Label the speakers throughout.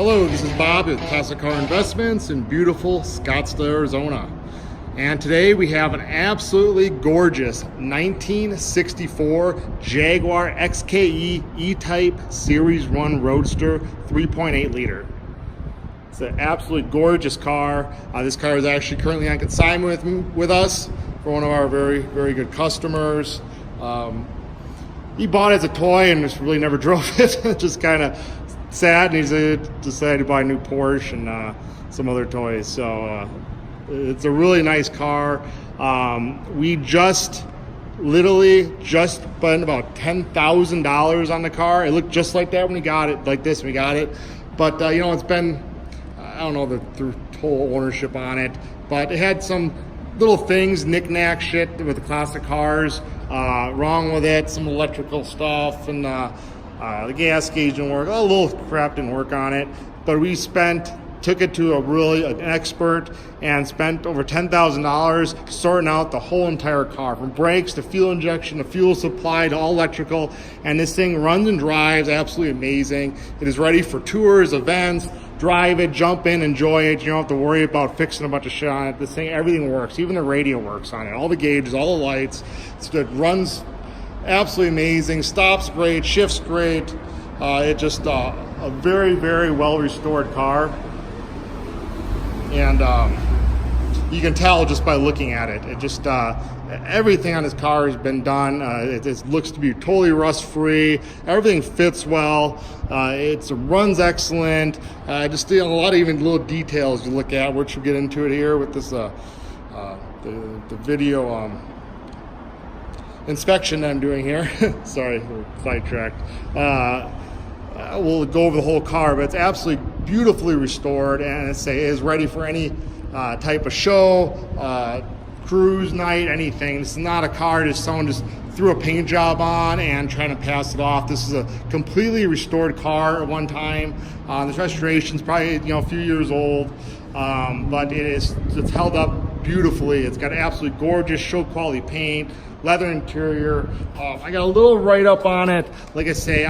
Speaker 1: Hello, this is Bob with Classic Car Investments in beautiful Scottsdale, Arizona. And today we have an absolutely gorgeous 1964 Jaguar XKE E-Type Series 1 Roadster 3.8 liter. It's an absolutely gorgeous car. This car is actually currently on consignment with us for one of our very, very good customers. He bought it as a toy and just really never drove it. Just kind of sat, and he's decided to buy a new Porsche and some other toys. So it's a really nice car. We literally just spent about $10,000 on the car. It looked just like that when we got it, like this when we got it. But you know, it's been, I don't know the total ownership on it, but it had some little things, knick-knack shit with the classic cars wrong with it, some electrical stuff, and the gas gauge didn't work, a little crap didn't work on it. But we took it to an expert and spent over $10,000 sorting out the whole entire car, from brakes to fuel injection to fuel supply to all electrical. And this thing runs and drives absolutely amazing. It is ready for tours, events. Drive it, jump in, enjoy it. You don't have to worry about fixing a bunch of shit on it. This thing, everything works. Even the radio works on it. All the gauges, all the lights. It runs absolutely amazing. Stops great, shifts great. It's just a very, very well restored car. And you can tell just by looking at it. It just everything on this car has been done. It looks to be totally rust free. Everything fits well. It runs excellent. Just a lot of even little details to look at, which we'll get into it here with this the video inspection that I'm doing here. Sorry, we're sidetracked. We'll go over the whole car, but it's absolutely beautifully restored, and it is ready for any type of show, cruise night, anything. This is not a car just someone just threw a paint job on and trying to pass it off. This is a completely restored car at one time. This restoration's probably a few years old, but it's held up beautifully. It's got absolutely gorgeous show quality paint, leather interior. I got a little write up on it. Like I say,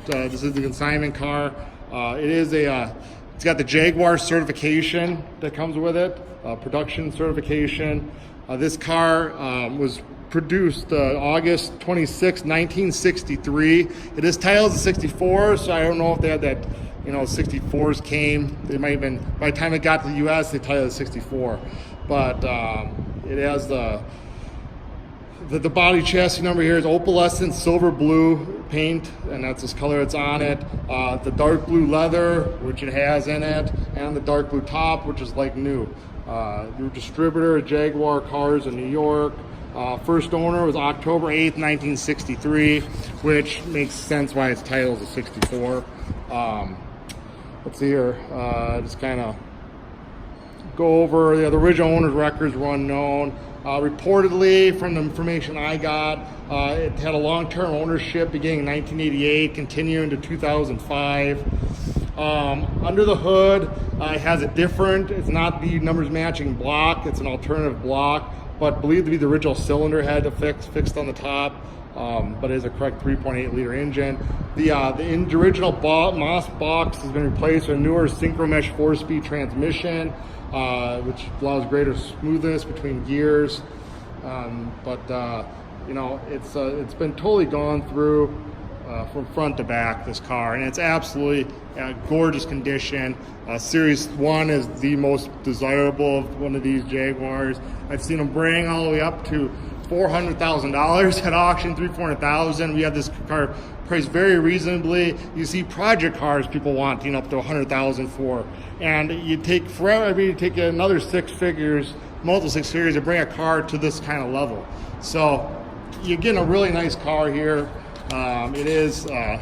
Speaker 1: this is the consignment car. It's got the Jaguar certification that comes with it, production certification. This car was produced August 26, 1963. It is titled as a 64, so I don't know if they had that, 64s came. They might have been, by the time it got to the US, they titled it as 64. But it has the body chassis number here is Opalescent silver blue paint, and that's this color that's on it. The dark blue leather, which it has in it, and the dark blue top, which is like new. Your distributor, Jaguar Cars in New York. First owner was October 8th, 1963, which makes sense why it's titled as a 64. Let's see here, just kind of go over the original owner's records were unknown. Reportedly, from the information I got, it had a long-term ownership beginning in 1988, continuing to 2005. Under the hood, it has it's not the numbers matching block, it's an alternative block, but believed to be the original cylinder head fixed on the top, but it is a correct 3.8 liter engine. The original Moss box has been replaced with a newer Synchromesh 4-speed transmission, which allows greater smoothness between gears. It's been totally gone through from front to back, this car, and it's absolutely gorgeous condition. Series 1 is the most desirable of one of these Jaguars. I've seen them bring all the way up to $400,000 at auction, $300,000. We have this car priced very reasonably. You see project cars people want up to $100,000 for, and you take forever. You take another multiple six figures to bring a car to this kind of level. So you're getting a really nice car here. It is, like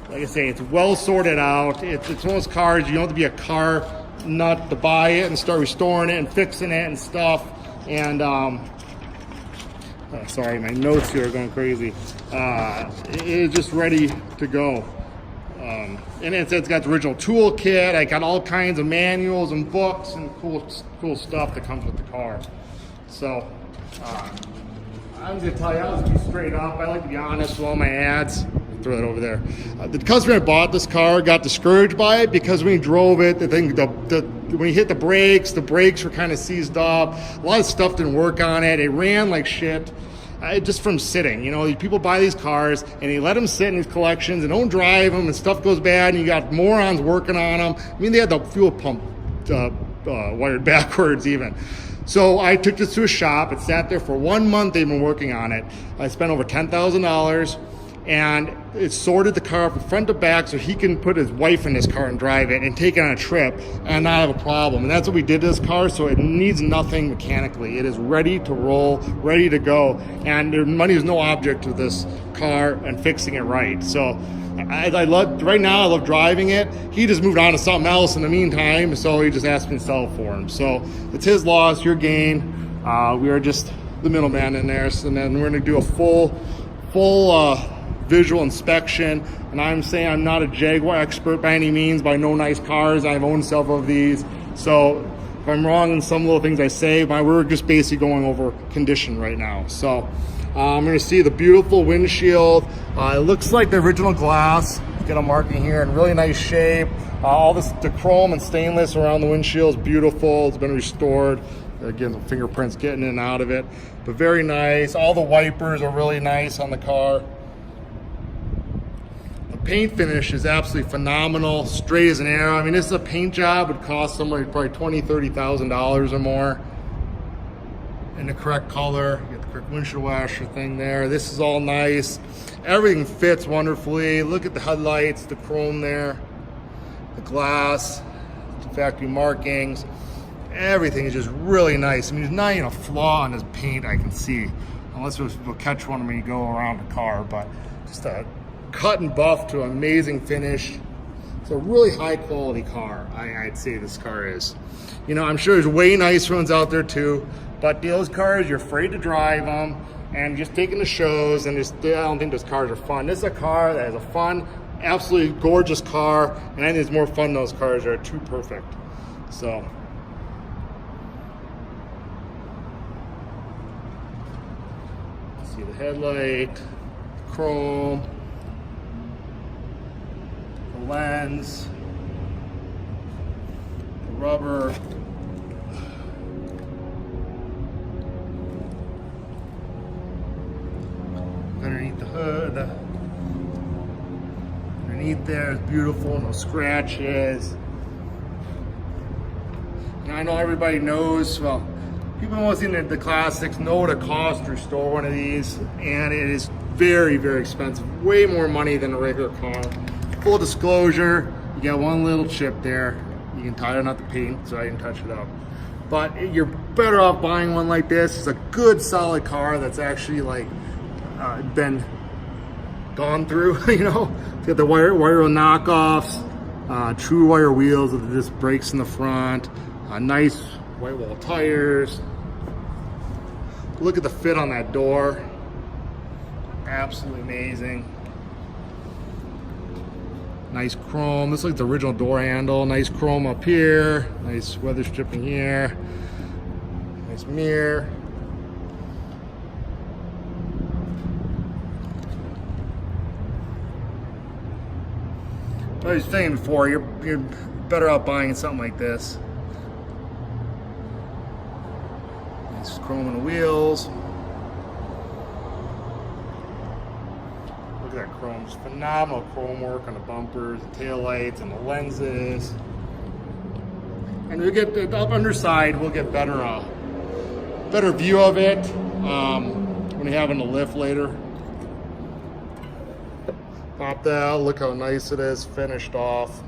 Speaker 1: I say, it's well sorted out. It's one of those cars you don't have to be a car nut to buy it and start restoring it and fixing it and stuff. And sorry, my notes here are going crazy. It is just ready to go. And it's got the original toolkit. I got all kinds of manuals and books and cool stuff that comes with the car. So I'm going to tell you, I'll just be straight up. I like to be honest with all my ads. throw that over there. The customer that bought this car got discouraged by it because when he drove it, when he hit the brakes were kind of seized up. A lot of stuff didn't work on it. It ran like shit. Just from sitting, you know, people buy these cars and they let them sit in these collections and don't drive them, and stuff goes bad, and you got morons working on them. I mean, they had the fuel pump wired backwards even. So I took this to a shop. It sat there for 1 month. They've been working on it. I spent over $10,000, and it sorted the car from front to back so he can put his wife in his car and drive it and take it on a trip and not have a problem. And that's what we did to this car, so it needs nothing mechanically. It is ready to roll, ready to go, and money is no object to this car and fixing it right. So I love, right now I love driving it. He just moved on to something else in the meantime, so he just asked me to sell it for him. So it's his loss, your gain. We are just the middleman in there. So then we're gonna do a full visual inspection. And I'm saying I'm not a Jaguar expert by any means, but I know nice cars. I've owned several of these. So if I'm wrong in some little things I say, we're just basically going over condition right now. So I'm going to see the beautiful windshield. It looks like the original glass. Get a marking here in really nice shape. All the chrome and stainless around the windshield is beautiful. It's been restored. Again, the fingerprints getting in and out of it, but very nice. All the wipers are really nice on the car. The paint finish is absolutely phenomenal, straight as an arrow. I mean, this is a paint job. It would cost somebody probably $20,000, $30,000 or more. In the correct color, you get the correct windshield washer thing there. This is all nice. Everything fits wonderfully. Look at the headlights, the chrome there, the glass, the factory markings. Everything is just really nice. I mean, there's not even a flaw in this paint I can see, unless we'll catch one when you go around the car, but just a cut and buff to an amazing finish. It's a really high quality car, I'd say this car is. You know, I'm sure there's way nicer ones out there too, but those cars, you're afraid to drive them and just taking the shows, and just, I don't think those cars are fun. This is a car that is a fun, absolutely gorgeous car, and I think it's more fun than those cars are too perfect. So. See the headlight, chrome, the lens, the rubber. Underneath the hood, underneath there is beautiful, no scratches. And I know everybody knows, well, people most into the classics know what it costs to restore one of these, and it is very, very expensive. Way more money than a regular car. Full disclosure, you got one little chip there. You can tighten up the paint so I can touch it up. But you're better off buying one like this. It's a good, solid car that's actually like been gone through, you know. It's got the wire knockoffs, true wire wheels with the disc brakes in the front, nice white wall tires. Look at the fit on that door. Absolutely amazing. Nice chrome. This looks like the original door handle. Nice chrome up here. Nice weather stripping here. Nice mirror. I was saying before, you're better off buying something like this. Nice chrome on the wheels. Look at that chrome. Just phenomenal chrome work on the bumpers, the taillights, and the lenses. And we get the underside, we'll get better view of it when we have in the lift later. Pop that out, look how nice it is, finished off.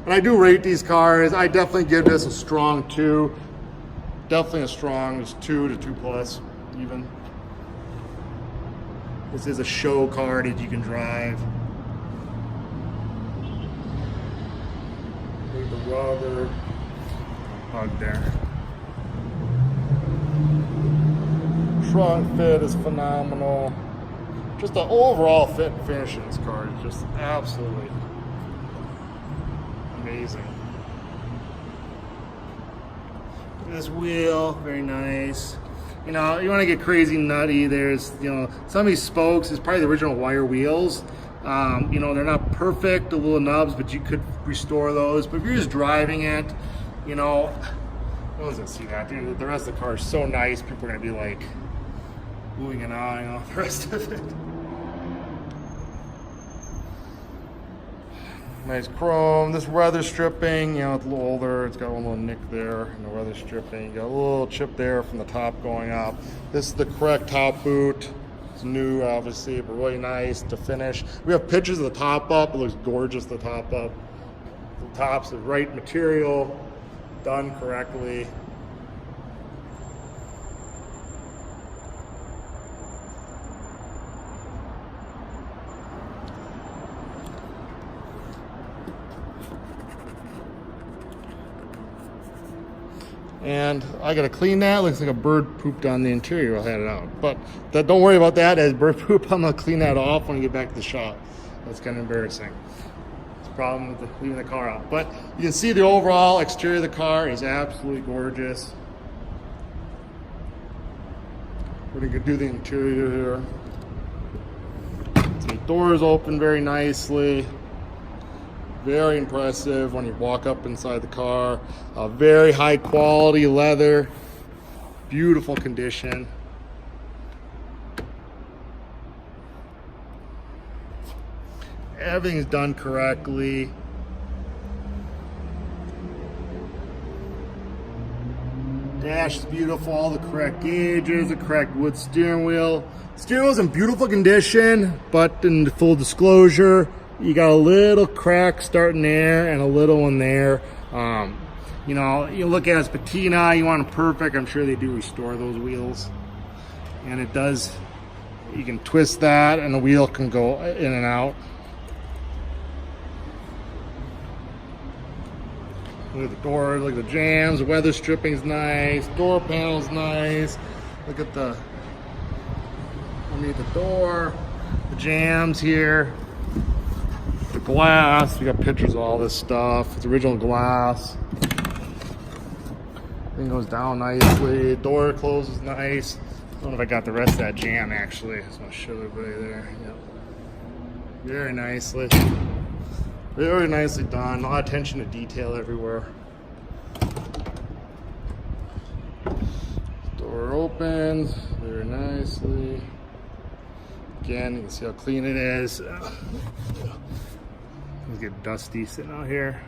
Speaker 1: And I do rate these cars. I definitely give this a strong 2. Definitely a strong 2 to 2+ even. This is a show car that you can drive. Leave the rubber hug there. Trunk fit is phenomenal. Just the overall fit and finish in this car is just absolutely amazing. This wheel, very nice. You know, you want to get crazy nutty, there's, you know, some of these spokes is probably the original wire wheels, You know, they're not perfect, the little nubs, but you could restore those. But if you're just driving it, you know, no one's gonna see that. Dude, the rest of the car is so nice. People are gonna be like moving and on, you know, the rest of it. Nice chrome. This weather stripping, you know, it's a little older. It's got one little nick there in the weather stripping. You got a little chip there from the top going up. This is the correct top boot. It's new, obviously, but really nice to finish. We have pictures of the top up. It looks gorgeous, the top up. The top's the right material, done correctly. And I gotta clean that. Looks like a bird pooped on the interior. I'll head it out. But don't worry about that. As bird poop, I'm gonna clean that off when I get back to the shop. That's kind of embarrassing. It's a problem with leaving the car out. But you can see the overall exterior of the car is absolutely gorgeous. We're gonna do the interior here. So the doors open very nicely. Very impressive when you walk up inside the car. Very high quality leather, beautiful condition. Everything's done correctly. Dash is beautiful, all the correct gauges, the correct wood steering wheel. Steering wheel's in beautiful condition, but in full disclosure, you got a little crack starting there and a little one there. You know, you look at it as patina, you want it perfect. I'm sure they do restore those wheels. And it does, you can twist that and the wheel can go in and out. Look at the doors, look at the jams, the weather stripping's nice, door panel's nice. Look at the, underneath the door, the jams here. The glass, we got pictures of all this stuff. It's original glass. Thing goes down nicely. Door closes nice. I don't know if I got the rest of that jam actually. I just want to show everybody there. Yep. Very nicely. Very nicely done. A lot of attention to detail everywhere. Door opens very nicely. Again, you can see how clean it is. Let's get dusty sitting out here.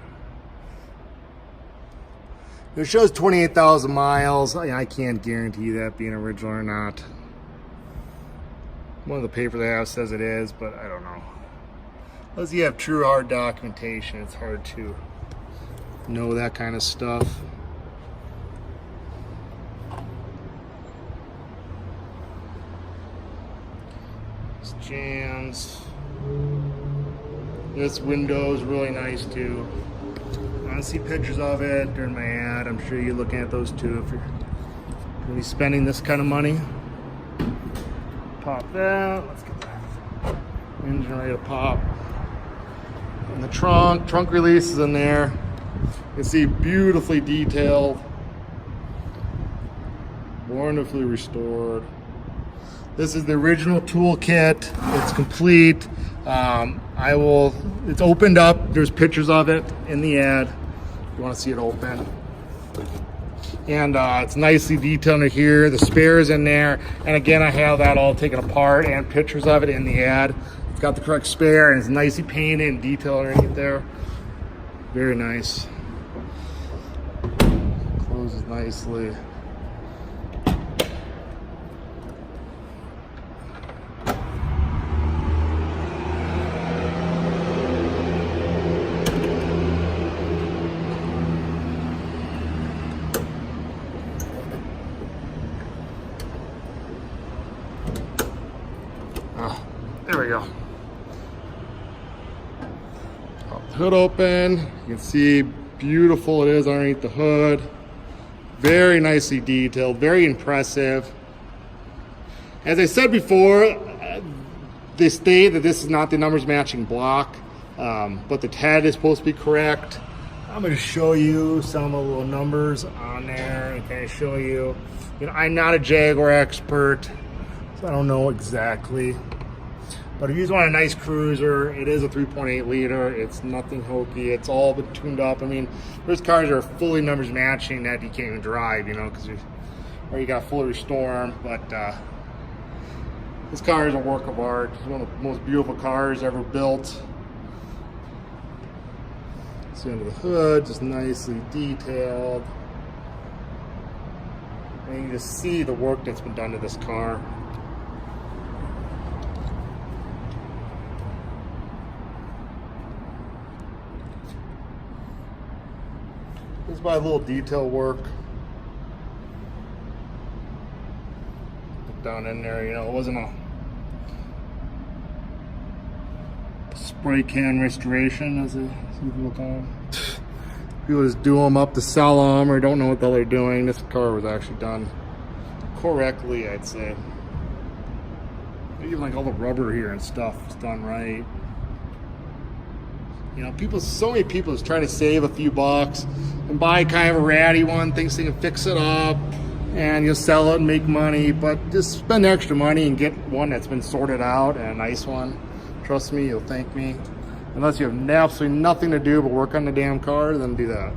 Speaker 1: It shows 28,000 miles. I can't guarantee that being original or not. One of the papers I have says it is, but I don't know. Unless you have true hard documentation, it's hard to know that kind of stuff. This jams. This window is really nice too. I want to see pictures of it during my ad. I'm sure you're looking at those too if you're going to be spending this kind of money. Pop that. Let's get that engine ready to pop. And the trunk release is in there. You can see beautifully detailed, wonderfully restored. This is the original toolkit. It's complete. It's opened up. There's pictures of it in the ad. If you want to see it open. And it's nicely detailed in here. The spares in there. And again, I have that all taken apart and pictures of it in the ad. It's got the correct spare and it's nicely painted and detailed underneath there. Very nice. Closes nicely. There we go. Pop the hood open. You can see beautiful it is underneath the hood. Very nicely detailed, very impressive. As I said before, they state that this is not the numbers matching block, but the TED is supposed to be correct. I'm going to show you some of the little numbers on there and kind of show you, I'm not a Jaguar expert, so I don't know exactly. But if you just want a nice cruiser, it is a 3.8 liter. It's nothing hokey. It's all been tuned up. I mean, there's cars that are fully numbers matching that you can't even drive, you know, because or you got to fully restore them. But this car is a work of art. It's one of the most beautiful cars ever built. See under the hood, just nicely detailed. And you can just see the work that's been done to this car. This is my little detail work. Down in there, you know, it wasn't a spray can restoration, as some people call them. People just do them up to sell them or don't know what the hell they're doing. This car was actually done correctly, I'd say. Even like all the rubber here and stuff is done right. You know, so many people is trying to save a few bucks and buy kind of a ratty one, thinks they can fix it up and you'll sell it and make money, but just spend extra money and get one that's been sorted out and a nice one. Trust me, you'll thank me. Unless you have absolutely nothing to do but work on the damn car, then do that.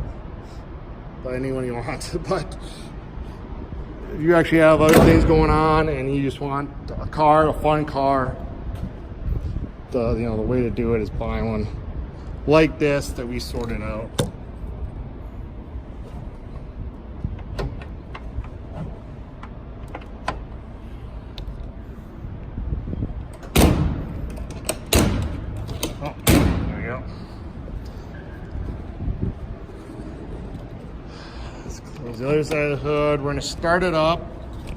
Speaker 1: Buy anyone you want. But if you actually have other things going on and you just want a car, a fun car, the way to do it is buy one like this that we sorted out. The other side of the hood, we're going to start it up,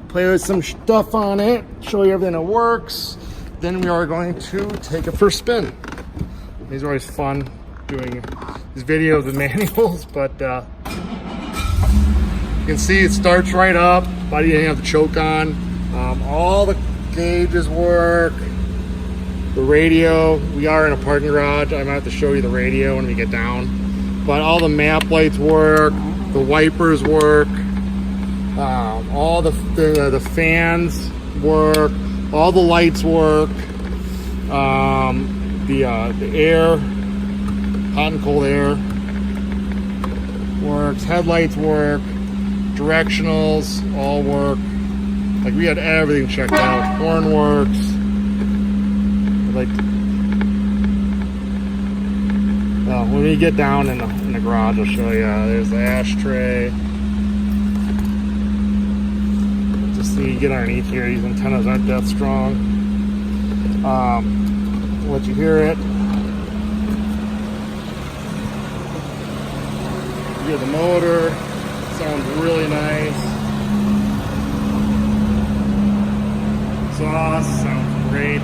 Speaker 1: play with some stuff on it, show you everything that works. Then we are going to take it for a spin. These are always fun doing these videos with manuals, but you can see it starts right up. Body didn't have to choke on. All the gauges work. The radio, we are in a parking garage. I'm going to have to show you the radio when we get down. But all the map lights work. The wipers work, all the fans work, all the lights work, the air, hot and cold air works, headlights work, directionals all work. Like we had everything checked out. Horn works. When we get down in the garage, I'll show you. There's the ashtray. Just so you get underneath here. These antennas aren't that strong. I'll let you hear it. You hear the motor. Sounds really nice. Exhaust sounds great.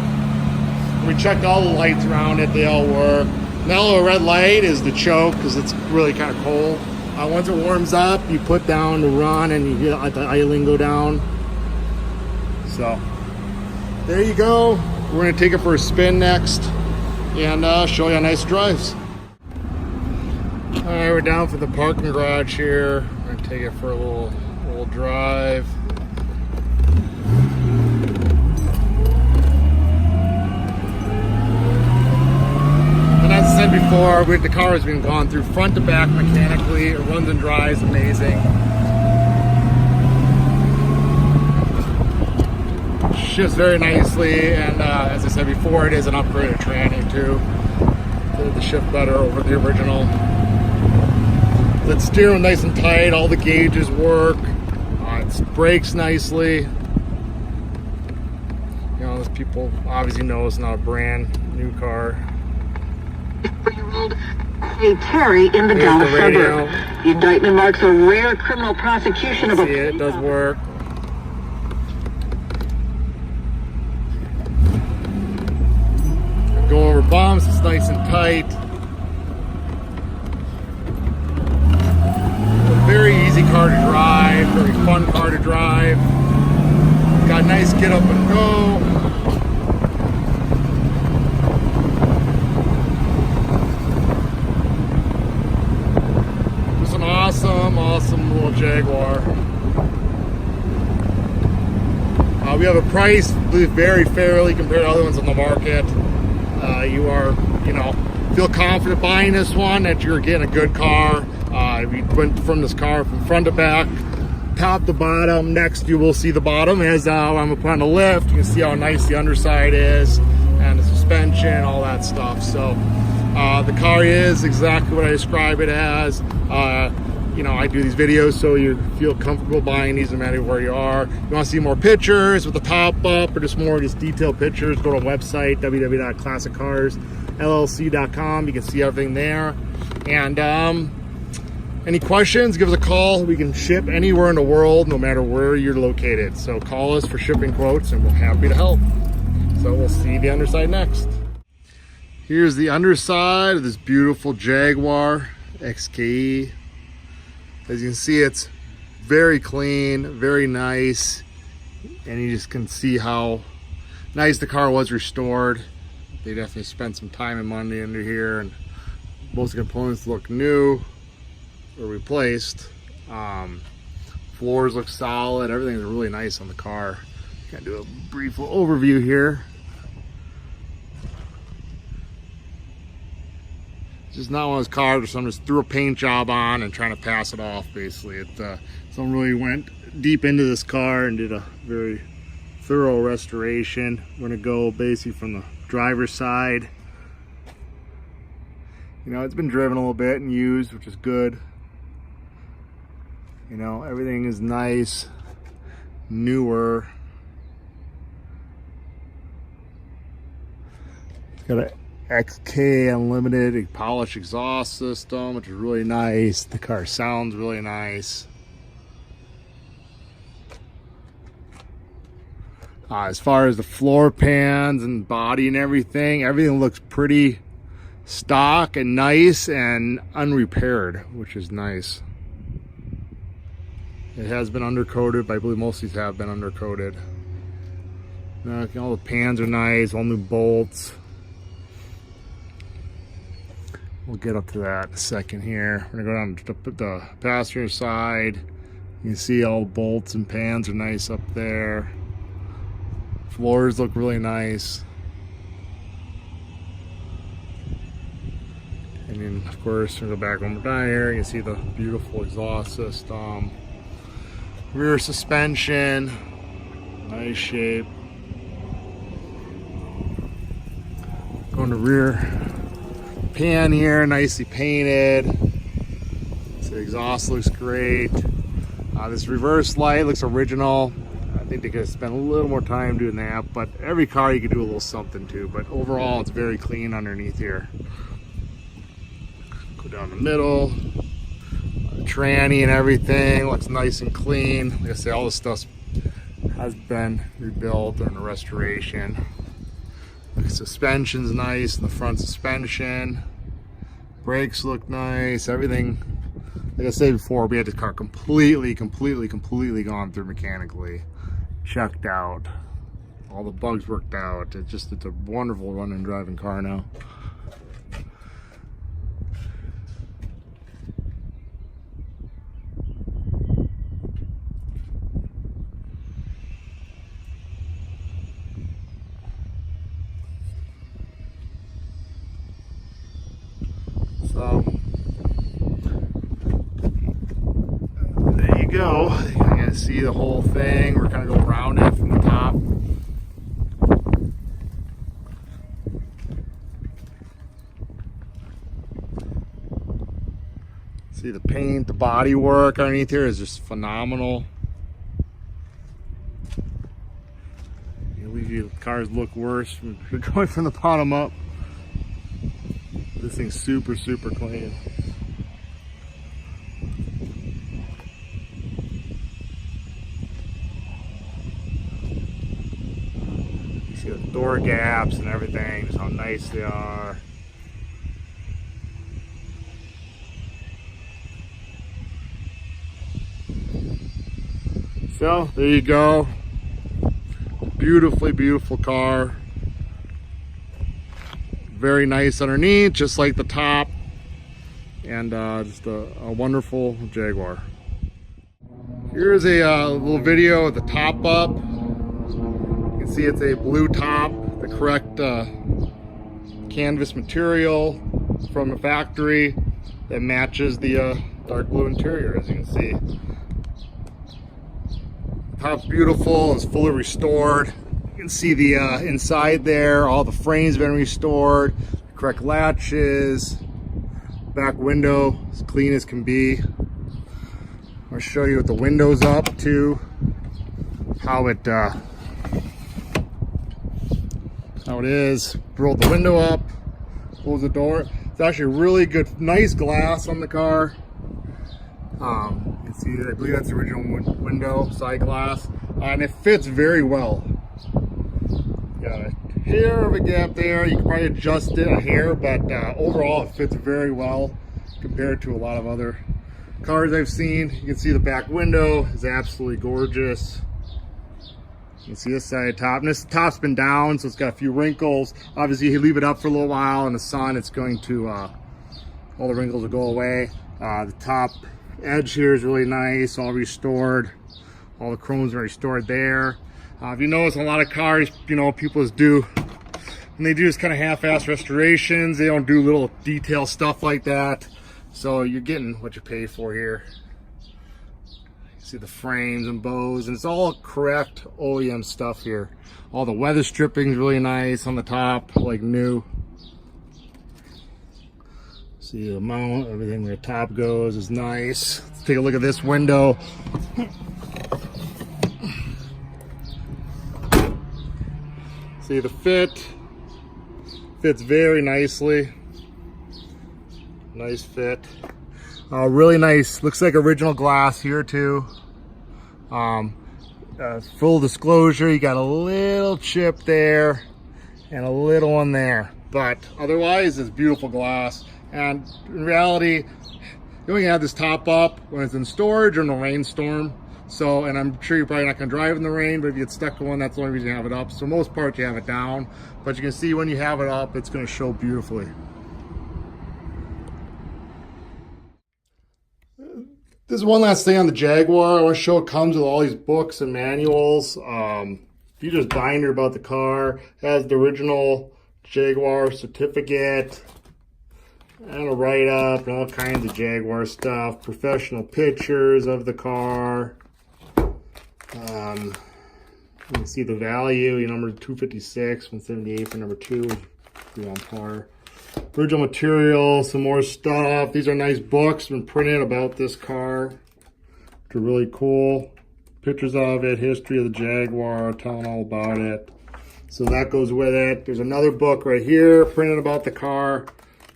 Speaker 1: We checked all the lights around it. They all work. That little red light is the choke because it's really kind of cold. Once it warms up, you put down to run and you get the idling go down. So there you go. We're going to take it for a spin next and show you how nice it drives. All right, we're down for the parking garage here. We're going to take it for a little drive. As I said before, the car has been gone through front to back mechanically. It runs and drives amazing. Shifts very nicely, and as I said before, it is an upgraded tranny too. The shift better over the original. The steering nice and tight. All the gauges work. It brakes nicely. You know, as people obviously know, it's not a brand new car.
Speaker 2: A Terry in the Dallas suburb. The indictment marks a rare criminal prosecution of a...
Speaker 1: See, it does work. Go over bumps, it's nice and tight. A very easy car to drive, very fun car to drive. Got a nice get up and go. Awesome little Jaguar. We have a price very fairly compared to other ones on the market. You are, you know, feel confident buying this one that you're getting a good car. We went from this car from front to back, top to bottom. Next, you will see the bottom as I'm upon the lift. You can see how nice the underside is and the suspension, all that stuff. So the car is exactly what I describe it as. You know, I do these videos so you feel comfortable buying these no matter where you are. You want to see more pictures with the top up or just more detailed pictures, go to our website, www.classiccarsllc.com. You can see everything there. And any questions, give us a call. We can ship anywhere in the world, no matter where you're located. So call us for shipping quotes and we're happy to help. So we'll see the underside next. Here's the underside of this beautiful Jaguar XKE. As you can see, it's very clean, very nice, and you just can see how nice the car was restored. They definitely spent some time and money under here, and most of the components look new or replaced. Floors look solid, everything's really nice on the car. Gonna do a brief overview here. Just not one of those cars where someone just threw a paint job on and trying to pass it off, basically. Someone really went deep into this car and did a very thorough restoration. We're gonna go basically from the driver's side. You know, it's been driven a little bit and used, which is good. You know, everything is nice, newer. It's got a XK Unlimited polished exhaust system, which is really nice. The car sounds really nice. As far as the floor pans and body and everything looks pretty stock and nice and unrepaired, which is nice. It has been undercoated, but I believe most of these have been undercoated. All the pans are nice, all new bolts. We'll get up to that in a second here. We're gonna go down to the passenger side. You can see all the bolts and pans are nice up there. Floors look really nice. And then of course, we'll go back one more time here. You can see the beautiful exhaust system. Rear suspension, nice shape. Going to rear pan here, nicely painted. So the exhaust looks great. This reverse light looks original. I think they could have spent a little more time doing that, but every car you could do a little something to. But overall, it's very clean underneath here. Go down the middle. Tranny and everything looks nice and clean. Like I say, all this stuff has been rebuilt during the restoration. The suspension's nice, the front suspension. Brakes look nice, everything. Like I said before, we had this car completely gone through mechanically. Checked out. All the bugs worked out. It's a wonderful running driving car now. So there you go. You can see the whole thing. We're kind of going around it from the top. See the paint, the body work underneath here is just phenomenal. The cars look worse from going from the bottom up. This thing's super clean. You see the door gaps and everything, just how nice they are. So there you go. Beautiful car. Very nice underneath, just like the top, and just a wonderful Jaguar. Here's a little video of the top up. see it's a blue top, the correct canvas material from the factory that matches the dark blue interior, as you can see. Top's beautiful, it's fully restored. You can see the inside there, all the frames been restored, the correct latches, back window as clean as can be. I'll show you with the windows up too, how it is. Roll the window up, close the door. It's actually really good, nice glass on the car. You can see, I believe that's the original window, side glass, and it fits very well. Got a hair of a gap there. You can probably adjust it a hair, but overall it fits very well compared to a lot of other cars I've seen. You can see the back window is absolutely gorgeous. You can see this side top, and this top's been down, so it's got a few wrinkles. Obviously, you leave it up for a little while in the sun, it's going to, all the wrinkles will go away. The top edge here is really nice, all restored. All the chrome's are restored there. If you notice, a lot of cars, you know, people do, and they do just kind of half-ass restorations. They don't do little detail stuff like that. So you're getting what you pay for here. You see the frames and bows, and it's all correct OEM stuff here. All the weather stripping is really nice on the top, like new. See the mount, everything where the top goes is nice. Let's take a look at this window. See the fits very nicely. Nice fit. Really nice, looks like original glass here too. Full disclosure, you got a little chip there and a little one there, but otherwise it's beautiful glass. And in reality, you only have this top up when it's in storage or in a rainstorm. So, and I'm sure you're probably not going to drive in the rain, but if you get stuck in one, that's the only reason you have it up. So most part you have it down, but you can see when you have it up, it's going to show beautifully. This is one last thing on the Jaguar. I want to show it comes with all these books and manuals. Features binder about the car. Has the original Jaguar certificate and a write-up and all kinds of Jaguar stuff. Professional pictures of the car. You can see the value. Number 256, 178 for number 2. On par. Original material, some more stuff. These are nice books been printed about this car. They're really cool. Pictures of it, history of the Jaguar, telling all about it. So that goes with it. There's another book right here printed about the car,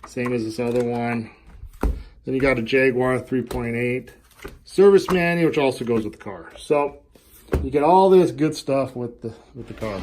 Speaker 1: same as this other one. Then you got a Jaguar 3.8 service manual, which also goes with the car. So you get all this good stuff with the car.